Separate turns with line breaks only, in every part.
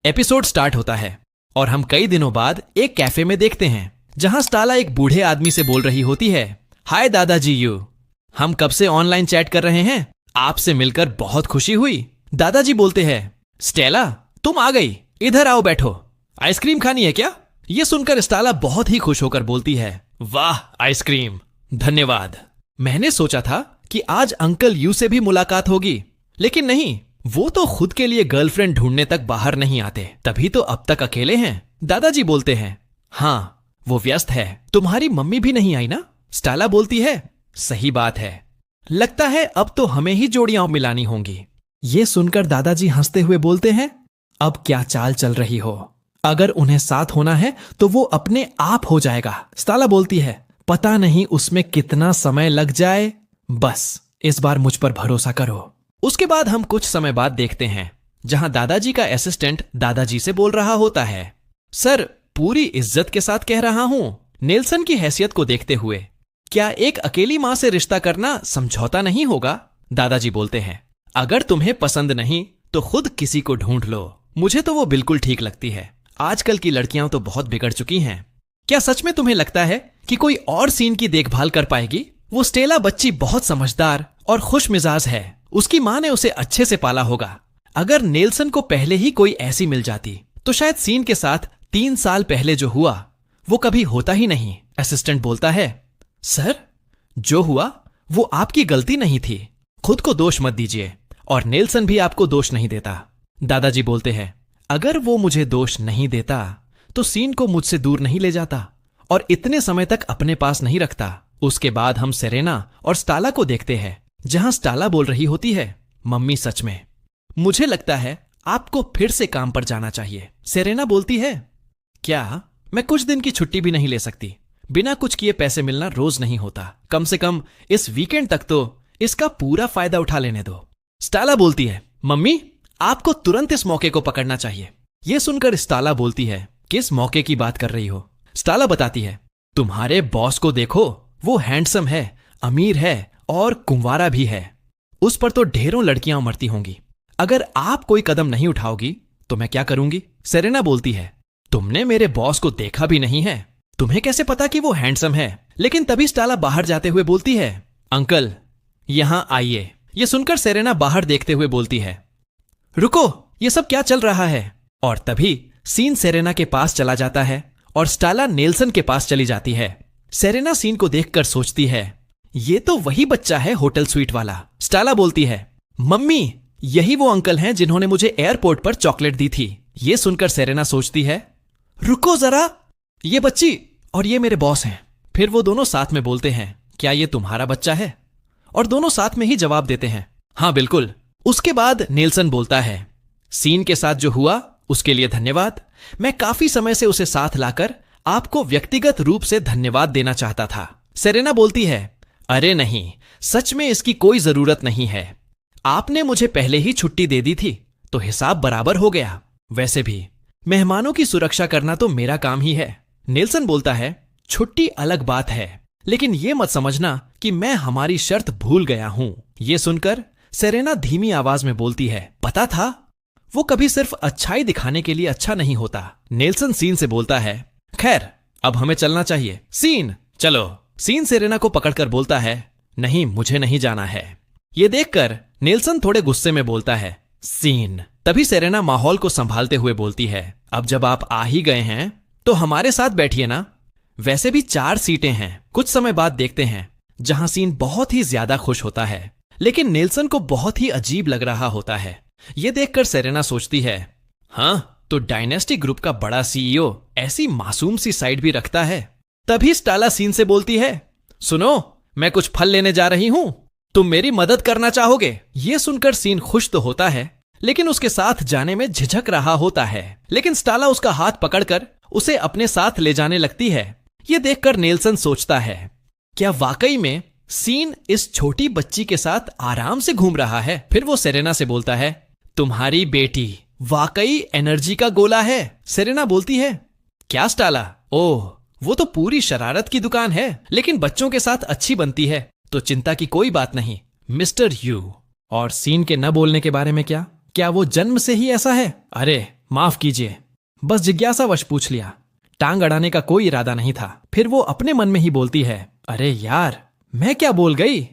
Episode start होता है और हम कई दिनों बाद एक कैफे में देखते हैं जहां स्टाला एक बूढ़े आदमी से बोल रही होती है, हाय दादाजी यू, हम कब से ऑनलाइन चैट कर रहे हैं, आपसे मिलकर बहुत खुशी हुई। दादाजी बोलते हैं, स्टेला तुम आ गई, इधर आओ बैठो, आइसक्रीम खानी है क्या? ये सुनकर स्टाला बहुत ही खुश होकर बोलती है, वाह आइसक्रीम, धन्यवाद। मैंने सोचा था कि आज अंकल यू से भी मुलाकात होगी, लेकिन नहीं, वो तो खुद के लिए गर्लफ्रेंड ढूंढने तक बाहर नहीं आते, तभी तो अब तक अकेले हैं। दादाजी बोलते हैं, हाँ वो व्यस्त है। तुम्हारी मम्मी भी नहीं आई ना? स्टाला बोलती है, सही बात है, लगता है अब तो हमें ही जोड़ियां मिलानी होंगी। ये सुनकर दादाजी हंसते हुए बोलते हैं, अब क्या चाल चल रही हो, अगर उन्हें साथ होना है तो वो अपने आप हो जाएगा। स्टाला बोलती है, पता नहीं उसमें कितना समय लग जाए, बस इस बार मुझ पर भरोसा करो। उसके बाद हम कुछ समय बाद देखते हैं जहां दादाजी का असिस्टेंट दादाजी से बोल रहा होता है, सर पूरी इज्जत के साथ कह रहा हूं, नेल्सन की हैसियत को देखते हुए क्या एक अकेली मां से रिश्ता करना समझौता नहीं होगा? दादाजी बोलते हैं, अगर तुम्हें पसंद नहीं तो खुद किसी को ढूंढ लो, मुझे तो वो बिल्कुल ठीक लगती है। आजकल की लड़कियां तो बहुत बिगड़ चुकी हैं। क्या सच में तुम्हें लगता है कि कोई और सीन की देखभाल कर पाएगी? वो स्टेला बच्ची बहुत समझदार और खुश मिजाज है, उसकी मां ने उसे अच्छे से पाला होगा। अगर नेल्सन को पहले ही कोई ऐसी मिल जाती तो शायद सीन के साथ 3 साल पहले जो हुआ वो कभी होता ही नहीं। असिस्टेंट बोलता है, सर जो हुआ वो आपकी गलती नहीं थी, खुद को दोष मत दीजिए, और नेल्सन भी आपको दोष नहीं देता। दादाजी बोलते हैं, अगर वो मुझे दोष नहीं देता तो सीन को मुझसे दूर नहीं ले जाता और इतने समय तक अपने पास नहीं रखता। उसके बाद हम सेरेना और स्टाला को देखते हैं जहां स्टाला बोल रही होती है, मम्मी सच में मुझे लगता है आपको फिर से काम पर जाना चाहिए। सेरेना बोलती है, क्या मैं कुछ दिन की छुट्टी भी नहीं ले सकती? बिना कुछ किए पैसे मिलना रोज नहीं होता, कम से कम इस वीकेंड तक तो इसका पूरा फायदा उठा लेने दो। स्टाला बोलती है, मम्मी आपको तुरंत इस मौके को पकड़ना चाहिए। यह सुनकर स्टाला बोलती है, किस मौके की बात कर रही हो? स्टाला बताती है, तुम्हारे बॉस को देखो, वो हैंडसम है, अमीर है और कुंवारा भी है, उस पर तो ढेरों लड़कियां मरती होंगी। अगर आप कोई कदम नहीं उठाओगी तो मैं क्या करूंगी? सेरेना बोलती है, तुमने मेरे बॉस को देखा भी नहीं है, तुम्हें कैसे पता कि वो हैंडसम है? लेकिन तभी स्टाला बाहर जाते हुए बोलती है, अंकल यहां आइए। यह सुनकर सेरेना बाहर देखते हुए बोलती है, रुको ये सब क्या चल रहा है? और तभी सीन सेरेना के पास चला जाता है और स्टाला नेल्सन के पास चली जाती है। सेरेना सीन को देखकर सोचती है, ये तो वही बच्चा है होटल स्वीट वाला। स्टाला बोलती है, मम्मी यही वो अंकल हैं जिन्होंने मुझे एयरपोर्ट पर चॉकलेट दी थी। ये सुनकर सेरेना सोचती है, रुको जरा, ये बच्ची और ये मेरे बॉस हैं। फिर वो दोनों साथ में बोलते हैं, क्या ये तुम्हारा बच्चा है? और दोनों साथ में ही जवाब देते हैं, हाँ बिल्कुल। उसके बाद नेल्सन बोलता है, सीन के साथ जो हुआ उसके लिए धन्यवाद, मैं काफी समय से उसे साथ लाकर आपको व्यक्तिगत रूप से धन्यवाद देना चाहता था। सेरेना बोलती है, अरे नहीं, सच में इसकी कोई जरूरत नहीं है, आपने मुझे पहले ही छुट्टी दे दी थी तो हिसाब बराबर हो गया। वैसे भी मेहमानों की सुरक्षा करना तो मेरा काम ही है। नेल्सन बोलता है, छुट्टी अलग बात है, लेकिन यह मत समझना कि मैं हमारी शर्त भूल गया हूं। यह सुनकर सेरेना धीमी आवाज में बोलती है, पता था, वो कभी सिर्फ अच्छाई दिखाने के लिए अच्छा नहीं होता। नेल्सन सीन से बोलता है, खैर अब हमें चलना चाहिए। सीन चलो। सीन सेरेना को पकड़कर बोलता है, नहीं मुझे नहीं जाना है। ये देखकर नेल्सन थोड़े गुस्से में बोलता है, सीन। तभी सेरेना माहौल को संभालते हुए बोलती है, अब जब आप आ ही गए हैं तो हमारे साथ बैठिए ना, वैसे भी 4 सीटें हैं। कुछ समय बाद देखते हैं जहां सीन बहुत ही ज्यादा खुश होता है, लेकिन नेल्सन को बहुत ही अजीब लग रहा होता है। यह देखकर सेरेना सोचती है, हाँ तो डायनेस्टी ग्रुप का बड़ा सीईओ ऐसी मासूम सी साइड भी रखता है। तभी स्टाला सीन से बोलती है, सुनो मैं कुछ फल लेने जा रही हूं, तुम मेरी मदद करना चाहोगे? यह सुनकर सीन खुश तो होता है, लेकिन उसके साथ जाने में झिझक रहा होता है। लेकिन स्टाला उसका हाथ पकड़कर उसे अपने साथ ले जाने लगती है। यह देखकर नेल्सन सोचता है, क्या वाकई में सीन इस छोटी बच्ची के साथ आराम से घूम रहा है? फिर वो सेरेना से बोलता है, तुम्हारी बेटी वाकई एनर्जी का गोला है। सेरेना बोलती है, क्या स्टाला? ओह वो तो पूरी शरारत की दुकान है, लेकिन बच्चों के साथ अच्छी बनती है, तो चिंता की कोई बात नहीं मिस्टर यू। और सीन के न बोलने के बारे में क्या वो जन्म से ही ऐसा है? अरे माफ कीजिए, बस जिज्ञासावश पूछ लिया। टांग अड़ाने का कोई इरादा नहीं था। फिर वो अपने मन में ही बोलती है, अरे यार, मैं क्या बोल गई?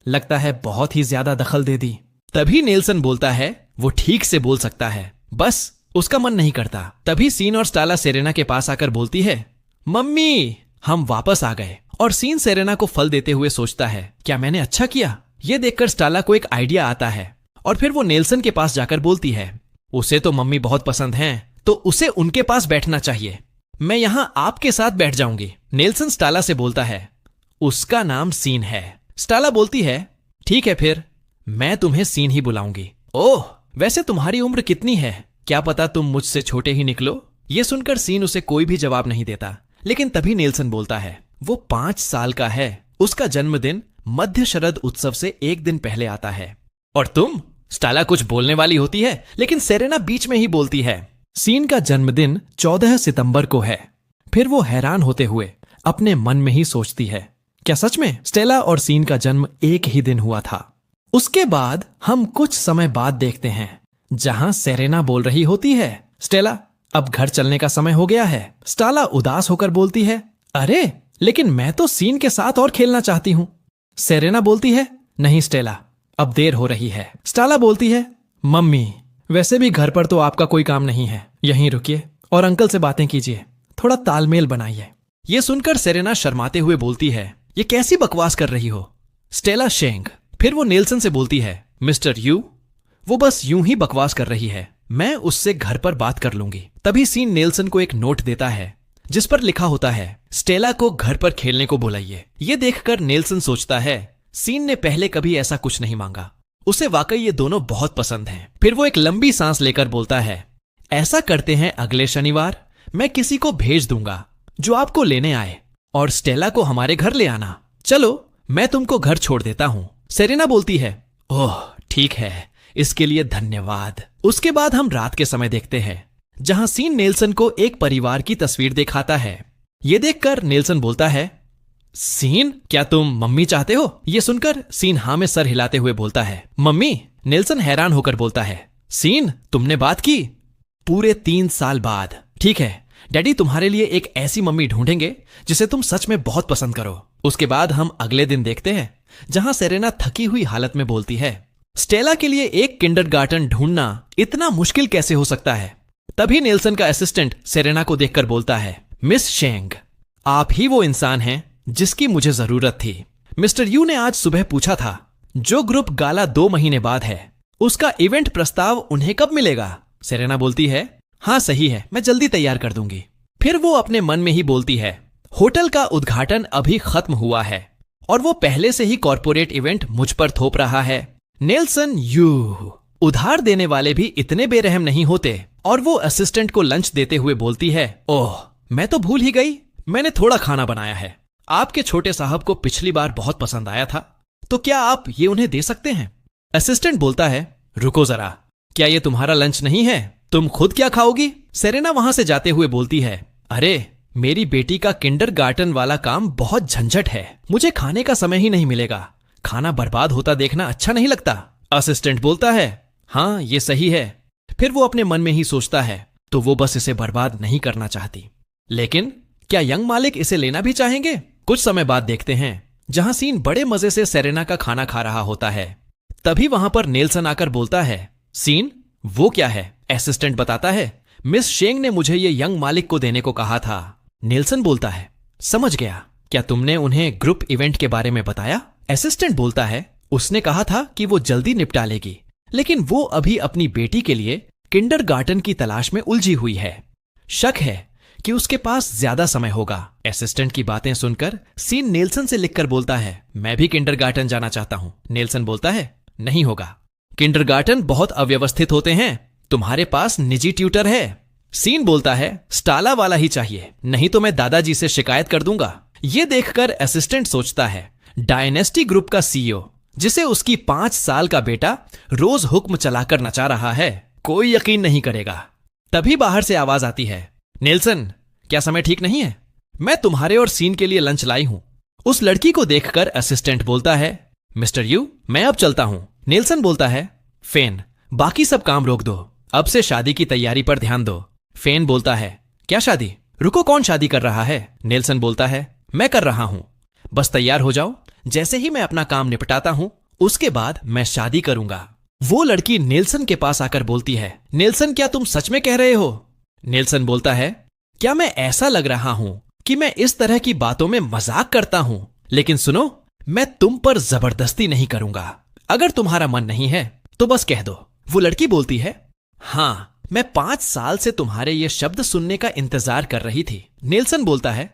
लगता है बहुत ही ज्यादा दखल दे दी। तभी नेल्सन बोलता है, वो ठीक से बोल सकता है, बस उसका मन नहीं करता। तभी सीन और स्टाला सेरेना के पास आकर बोलती है, मम्मी, हम वापस आ गए। और सीन सेरेना को फल देते हुए सोचता है, क्या मैंने अच्छा किया? ये देखकर स्टाला को एक आइडिया आता है और फिर वो नेल्सन के पास जाकर बोलती है, उसे तो मम्मी बहुत पसंद हैं, तो उसे उनके पास बैठना चाहिए। मैं यहां आपके साथ बैठ जाऊंगी। नेल्सन स्टाला से बोलता है, उसका नाम सीन है। स्टाला बोलती है, ठीक है फिर, मैं तुम्हें सीन ही बुलाऊंगी। ओह, वैसे तुम्हारी उम्र कितनी है? क्या पता तुम मुझसे छोटे ही निकलो। ये सुनकर सीन उसे कोई भी जवाब नहीं देता। लेकिन तभी नेल्सन बोलता है, वो 5 साल का है। उसका जन्मदिन मध्य शरद उत्सव से एक दिन पहले आता है। और तुम? स्टाला कुछ बोलने वाली होती है, लेकिन सेरेना बीच में ही बोलती है, सीन का जन्मदिन 14 सितंबर को है। फिर वो हैरान होते हुए अपने मन में ही सोचती है, क्या सच में स्टेला और सीन का जन्म एक ही दिन हुआ था? उसके बाद हम कुछ समय बाद देखते हैं जहां सेरेना बोल रही होती है, स्टेला, अब घर चलने का समय हो गया है। स्टाला उदास होकर बोलती है, अरे लेकिन मैं तो सीन के साथ और खेलना चाहती हूं। सेरेना बोलती है, नहीं स्टेला, अब देर हो रही है। स्टाला बोलती है, मम्मी, वैसे भी घर पर तो आपका कोई काम नहीं है, यहीं रुकिए और अंकल से बातें कीजिए, थोड़ा तालमेल बनाइए। ये सुनकर सेरेना शर्माते हुए बोलती है, ये कैसी बकवास कर रही हो स्टेला शेंग। फिर वो नेल्सन से बोलती है, मिस्टर यू, वो बस यूं ही बकवास कर रही है, मैं उससे घर पर बात कर लूंगी। तभी सीन नेल्सन को एक नोट देता है जिस पर लिखा होता है, स्टेला को घर पर खेलने को बुलाइए। ये देखकर नेल्सन सोचता है, सीन ने पहले कभी ऐसा कुछ नहीं मांगा, उसे वाकई ये दोनों बहुत पसंद हैं। फिर वो एक लंबी सांस लेकर बोलता है, ऐसा करते हैं, अगले शनिवार मैं किसी को भेज दूंगा जो आपको लेने आए और स्टेला को हमारे घर ले आना। चलो, मैं तुमको घर छोड़ देता हूं। सेरेना बोलती है, ओह ठीक है, इसके लिए धन्यवाद। उसके बाद हम रात के समय देखते हैं जहां सीन नेल्सन को एक परिवार की तस्वीर दिखाता है। यह देखकर नेल्सन बोलता है, सीन, क्या तुम मम्मी चाहते हो? यह सुनकर सीन हां में सर हिलाते हुए बोलता है, मम्मी। नेल्सन हैरान होकर बोलता है, सीन, तुमने बात की? पूरे 3 साल बाद। ठीक है, डैडी तुम्हारे लिए एक ऐसी मम्मी ढूंढेंगे जिसे तुम सच में बहुत पसंद करो। उसके बाद हम अगले दिन देखते हैं जहां सेरेना थकी हुई हालत में बोलती है, स्टेला के लिए एक किंडरगार्टन ढूंढना इतना मुश्किल कैसे हो सकता है? तभी नेल्सन का असिस्टेंट सेरेना को देखकर बोलता है, मिस शेंग, आप ही वो इंसान हैं जिसकी मुझे जरूरत थी। मिस्टर यू ने आज सुबह पूछा था, जो ग्रुप गाला 2 महीने बाद है, उसका इवेंट प्रस्ताव उन्हें कब मिलेगा? सेरेना बोलती है, हाँ सही है, मैं जल्दी तैयार कर दूंगी। फिर वो अपने मन में ही बोलती है, होटल का उद्घाटन अभी खत्म हुआ है और वो पहले से ही कॉर्पोरेट इवेंट मुझ पर थोप रहा है। नेल्सन यू, उधार देने वाले भी इतने बेरहम नहीं होते। और वो असिस्टेंट को लंच देते हुए बोलती है, ओह मैं तो भूल ही गई, मैंने थोड़ा खाना बनाया है, आपके छोटे साहब को पिछली बार बहुत पसंद आया था, तो क्या आप ये उन्हें दे सकते हैं? असिस्टेंट बोलता है, रुको जरा, क्या ये तुम्हारा लंच नहीं है? तुम खुद क्या खाओगी? सेरेना वहां से जाते हुए बोलती है, अरे मेरी बेटी का किंडरगार्टन वाला काम बहुत झंझट है, मुझे खाने का समय ही नहीं मिलेगा, खाना बर्बाद होता देखना अच्छा नहीं लगता। असिस्टेंट बोलता है, हाँ ये सही है। फिर वो अपने मन में ही सोचता है, तो वो बस इसे बर्बाद नहीं करना चाहती, लेकिन क्या यंग मालिक इसे लेना भी चाहेंगे? कुछ समय बाद देखते हैं जहां सीन बड़े मजे से सेरेना का खाना खा रहा होता है। तभी वहां पर नेल्सन आकर बोलता है, सीन, वो क्या है? असिस्टेंट बताता है, मिस शेंग ने मुझे ये यंग मालिक को देने को कहा था। नेल्सन बोलता है, समझ गया, क्या तुमने उन्हें ग्रुप इवेंट के बारे में बताया? असिस्टेंट बोलता है, उसने कहा था कि वो जल्दी निपटा लेगी, लेकिन वो अभी अपनी बेटी के लिए किंडरगार्टन की तलाश में उलझी हुई है, शक है कि उसके पास ज्यादा समय होगा। असिस्टेंट की बातें सुनकर सीन नेल्सन से लिखकर बोलता है, मैं भी किंडरगार्टन जाना चाहता हूं। नेल्सन बोलता है, नहीं होगा, किंडरगार्टन बहुत अव्यवस्थित होते हैं, तुम्हारे पास निजी ट्यूटर है। सीन बोलता है, स्टाला वाला ही चाहिए, नहीं तो मैं दादाजी से शिकायत कर दूंगा। ये देखकर असिस्टेंट सोचता है, डायनेस्टी ग्रुप का सीईओ जिसे उसकी 5 साल का बेटा रोज हुक्म चलाकर नचा रहा है, कोई यकीन नहीं करेगा। तभी बाहर से आवाज आती है, नेल्सन, क्या समय ठीक नहीं है? मैं तुम्हारे और सीन के लिए लंच लाई हूं। उस लड़की को देखकर असिस्टेंट बोलता है, मिस्टर यू, मैं अब चलता हूं। नेल्सन बोलता है, फेन, बाकी सब काम रोक दो, अब से शादी की तैयारी पर ध्यान दो। फेन बोलता है, क्या शादी? रुको, कौन शादी कर रहा है? नेल्सन बोलता है, मैं कर रहा हूं। बस तैयार हो जाओ, जैसे ही मैं अपना काम निपटाता हूं उसके बाद मैं शादी करूंगा। वो लड़की नेल्सन के पास आकर बोलती है, नेल्सन क्या तुम सच में कह रहे हो? नेल्सन बोलता है, क्या मैं ऐसा लग रहा हूं कि मैं इस तरह की बातों में मजाक करता हूं? लेकिन सुनो, मैं तुम पर जबरदस्ती नहीं करूंगा। अगर तुम्हारा मन नहीं है तो बस कह दो। वो लड़की बोलती है, हाँ, मैं 5 साल से तुम्हारे ये शब्द सुनने का इंतजार कर रही थी। नेल्सन बोलता है,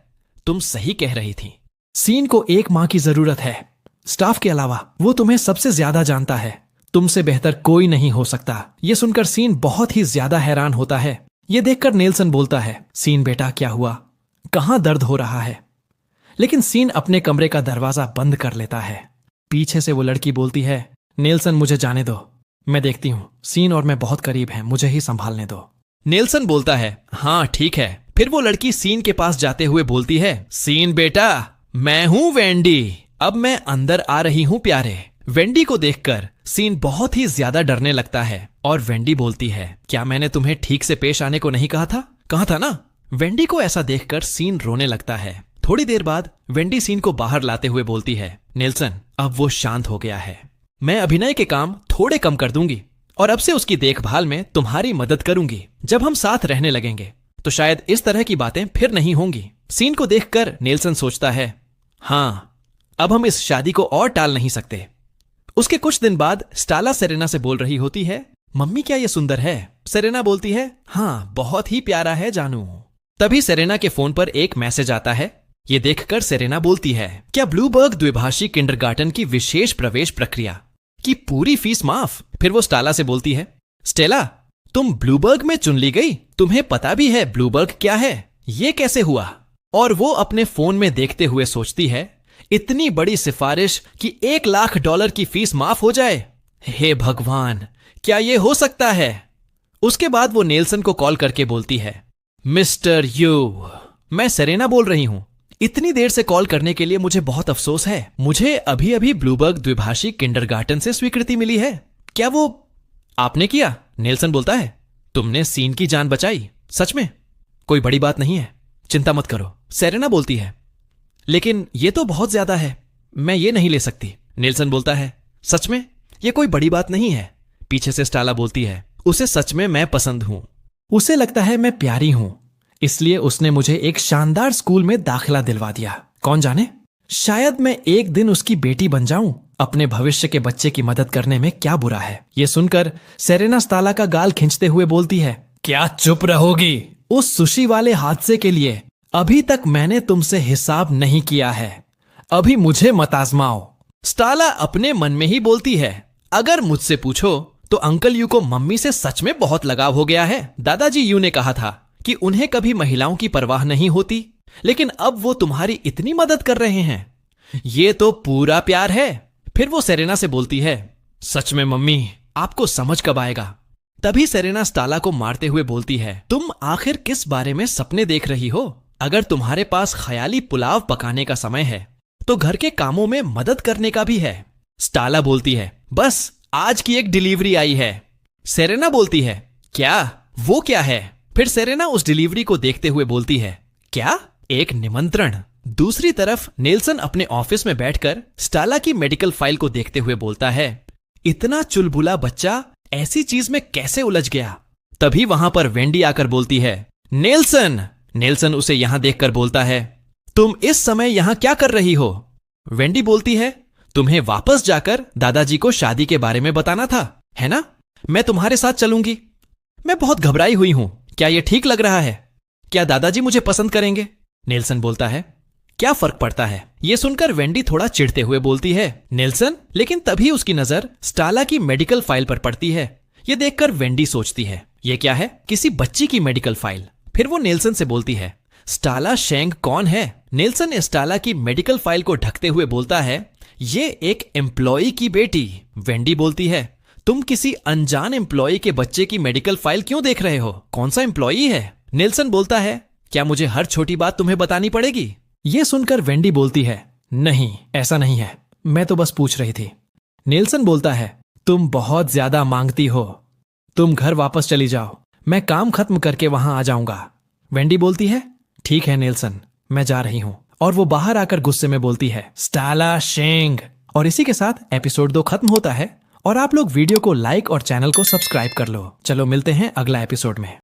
तुम सही कह रही थी। सीन को एक मां की जरूरत है। स्टाफ के अलावा वो तुम्हें सबसे ज्यादा जानता है। तुमसे बेहतर कोई नहीं हो सकता। ये सुनकर सीन बहुत ही ज्यादा हैरान होता है। ये देखकर नेल्सन बोलता है, सीन बेटा क्या हुआ? कहां दर्द हो रहा है? लेकिन सीन अपने कमरे का दरवाजा बंद कर लेता है। पीछे से वो लड़की बोलती है, नेल्सन मुझे जाने दो, मैं देखती हूं। सीन और मैं बहुत करीब हैं, मुझे ही संभालने दो। नेल्सन बोलता है, हाँ ठीक है। फिर वो लड़की सीन के पास जाते हुए बोलती है, सीन बेटा, मैं हूं वेंडी, अब मैं अंदर आ रही हूं प्यारे। वेंडी को देखकर सीन बहुत ही ज्यादा डरने लगता है और वेंडी बोलती है, क्या मैंने तुम्हें ठीक से पेश आने को नहीं कहा था? कहा था ना? वेंडी को ऐसा देखकर सीन रोने लगता है। थोड़ी देर बाद वेंडी सीन को बाहर लाते हुए बोलती है, नेल्सन अब वो शांत हो गया है। मैं अभिनय के काम थोड़े कम कर दूंगी और अब से उसकी देखभाल में तुम्हारी मदद करूंगी। जब हम साथ रहने लगेंगे तो शायद इस तरह की बातें फिर नहीं होंगी। सीन को देखकर नेल्सन सोचता है, हाँ, अब हम इस शादी को और टाल नहीं सकते। उसके कुछ दिन बाद स्टाला सेरेना से बोल रही होती है, मम्मी क्या ये सुंदर है? सेरेना बोलती है, हाँ बहुत ही प्यारा है जानू। तभी सेरेना के फोन पर एक मैसेज आता है। ये देखकर सेरेना बोलती है, क्या ब्लूबर्ग द्विभाषी किंडरगार्टन की विशेष प्रवेश प्रक्रिया की पूरी फीस माफ? फिर वो स्टाला से बोलती है, स्टेला तुम ब्लूबर्ग में चुन ली गई? तुम्हें पता भी है ब्लूबर्ग क्या है? ये कैसे हुआ? और वो अपने फोन में देखते हुए सोचती है, इतनी बड़ी सिफारिश कि $1,00,000 की फीस माफ हो जाए? हे भगवान, क्या ये हो सकता है? उसके बाद वो नेल्सन को कॉल करके बोलती है, मिस्टर यू, मैं सेरेना बोल रही हूं। इतनी देर से कॉल करने के लिए मुझे बहुत अफसोस है। मुझे अभी अभी ब्लूबर्ग द्विभाषी किंडरगार्टन से स्वीकृति मिली है। क्या वो आपने किया? नेल्सन बोलता है, तुमने सीन की जान बचाई। सच में? कोई बड़ी बात नहीं है, चिंता मत करो। सेरेना बोलती है, लेकिन ये तो बहुत ज्यादा है, मैं ये नहीं ले सकती। नेल्सन बोलता है, सच में? ये कोई बड़ी बात नहीं है। पीछे से स्टाला बोलती है, उसे सच में मैं पसंद हूं। उसे लगता है मैं प्यारी हूं, इसलिए उसने मुझे एक शानदार स्कूल में दाखिला दिलवा दिया। कौन जाने, शायद मैं एक दिन उसकी बेटी बन जाऊं। अपने भविष्य के बच्चे की मदद करने में क्या बुरा है? ये सुनकर सेरेना स्टाला का गाल खींचते हुए बोलती है, क्या चुप रहोगी? उस सुशी वाले हादसे के लिए अभी तक मैंने तुमसे हिसाब नहीं किया है। अभी मुझे मत आजमाओ। स्टाला अपने मन में ही बोलती है, अगर मुझसे पूछो तो अंकल यू को मम्मी से सच में बहुत लगाव हो गया है। दादाजी यू ने कहा था कि उन्हें कभी महिलाओं की परवाह नहीं होती, लेकिन अब वो तुम्हारी इतनी मदद कर रहे हैं। ये तो पूरा प्यार है। फिर वो सेरेना से बोलती है, सच में मम्मी, आपको समझ कब आएगा? तभी सेरेना स्टाला को मारते हुए बोलती है, तुम आखिर किस बारे में सपने देख रही हो? अगर तुम्हारे पास ख्याली पुलाव पकाने का समय है तो घर के कामों में मदद करने का भी है। स्टाला बोलती है, बस आज की एक डिलीवरी आई है। सेरेना बोलती है, क्या? वो क्या है? फिर सेरेना उस डिलीवरी को देखते हुए बोलती है, क्या? एक निमंत्रण। दूसरी तरफ नेल्सन अपने ऑफिस में बैठकर स्टाला की मेडिकल फाइल को देखते हुए बोलता है, इतना चुलबुला बच्चा ऐसी चीज में कैसे उलझ गया? तभी वहां पर वेंडी आकर बोलती है, नेल्सन। नेल्सन उसे यहां देखकर बोलता है, तुम इस समय यहां क्या कर रही हो? वेंडी बोलती है, तुम्हें वापस जाकर दादाजी को शादी के बारे में बताना था, है ना? मैं तुम्हारे साथ चलूंगी। मैं बहुत घबराई हुई हूं। क्या यह ठीक लग रहा है? क्या दादाजी मुझे पसंद करेंगे? नेल्सन बोलता है, क्या फर्क पड़ता है? यह सुनकर वेंडी थोड़ा चिढ़ते हुए बोलती है, नेल्सन। लेकिन तभी उसकी नजर स्टाला की मेडिकल फाइल पर पड़ती है। यह देखकर वेंडी सोचती है, यह क्या है? किसी बच्ची की मेडिकल फाइल। फिर वो नेल्सन से बोलती है, स्टाला शेंग कौन है? नेल्सन स्टाला की मेडिकल फाइल को ढकते हुए बोलता है, ये एक एम्प्लॉई की बेटी। वेंडी बोलती है, तुम किसी अनजान एम्प्लॉई के बच्चे की मेडिकल फाइल क्यों देख रहे हो? कौन सा एम्प्लॉई है? नेल्सन बोलता है, क्या मुझे हर छोटी बात तुम्हें बतानी पड़ेगी? यह सुनकर वेंडी बोलती है, नहीं, ऐसा नहीं है, मैं तो बस पूछ रही थी। नेल्सन बोलता है, तुम बहुत ज्यादा मांगती हो, तुम घर वापस चली जाओ, मैं काम खत्म करके वहां आ जाऊंगा। वेंडी बोलती है, ठीक है नेल्सन, मैं जा रही हूं। और वो बाहर आकर गुस्से में बोलती है, स्टाला शेंग। और इसी के साथ एपिसोड 2 खत्म होता है और आप लोग वीडियो को लाइक और चैनल को सब्सक्राइब कर लो। चलो मिलते हैं अगला एपिसोड में।